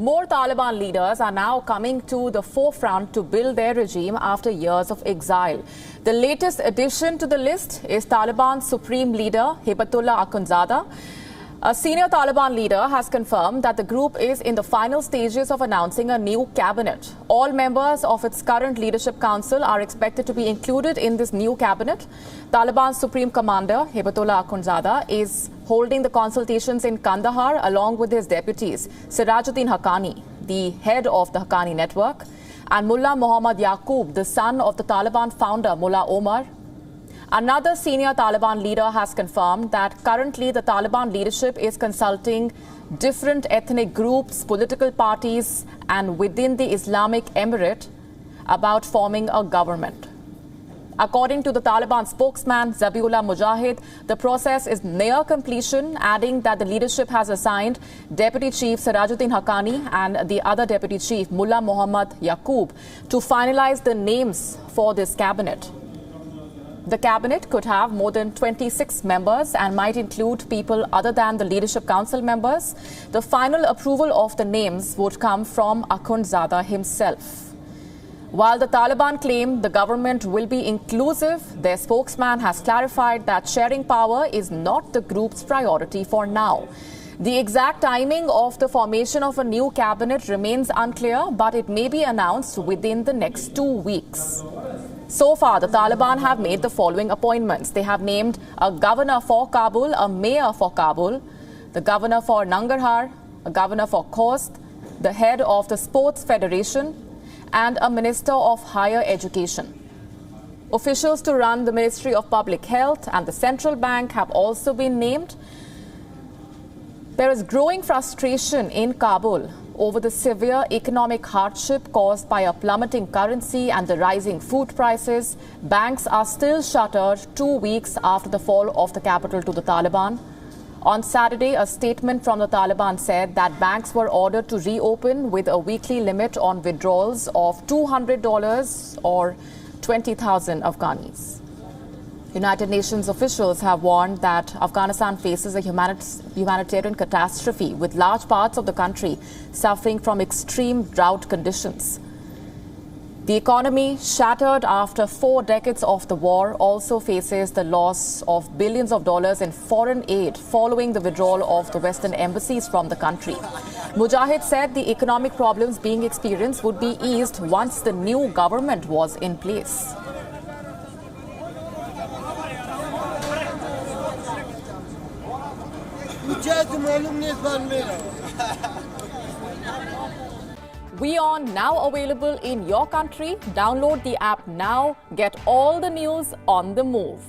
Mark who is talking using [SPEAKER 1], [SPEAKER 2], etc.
[SPEAKER 1] More Taliban leaders are now coming to the forefront to build their regime after years of exile. The latest addition to the list is Taliban Supreme Leader Hibatullah Akhundzada. A senior Taliban leader has confirmed that the group is in the final stages of announcing a new cabinet. All members of its current leadership council are expected to be included in this new cabinet. Taliban's Supreme Commander Hibatullah Akhundzada is holding the consultations in Kandahar along with his deputies Sirajuddin Haqqani, the head of the Haqqani network, and Mullah Muhammad Yaqub, the son of the Taliban founder Mullah Omar. Another senior Taliban leader has confirmed that currently the Taliban leadership is consulting different ethnic groups, political parties, and within the Islamic Emirate about forming a government. According to the Taliban spokesman Zabiullah Mujahid, the process is near completion, adding that the leadership has assigned Deputy Chief Sirajuddin Haqqani and the other Deputy Chief Mullah Muhammad Yaqub to finalize the names for this cabinet. The cabinet could have more than 26 members and might include people other than the leadership council members. The final approval of the names would come from Akhundzada himself. While the Taliban claim the government will be inclusive, their spokesman has clarified that sharing power is not the group's priority for now. The exact timing of the formation of a new cabinet remains unclear, but it may be announced within the next 2 weeks. So far, the Taliban have made the following appointments. They have named a governor for Kabul, a mayor for Kabul, the governor for Nangarhar, a governor for Khost, the head of the Sports Federation, and a minister of higher education. Officials to run the Ministry of Public Health and the Central Bank have also been named. There is growing frustration in Kabul over the severe economic hardship caused by a plummeting currency and the rising food prices. Banks are still shuttered 2 weeks after the fall of the capital to the Taliban. On Saturday, a statement from the Taliban said that banks were ordered to reopen with a weekly limit on withdrawals of $200 or 20,000 Afghanis. United Nations officials have warned that Afghanistan faces a humanitarian catastrophe with large parts of the country suffering from extreme drought conditions. The economy, shattered after 4 decades of the war, also faces the loss of billions of dollars in foreign aid following the withdrawal of the Western embassies from the country. Mujahid said the economic problems being experienced would be eased once the new government was in place. WION now available in your country. Download the app now. Get all the news on the move.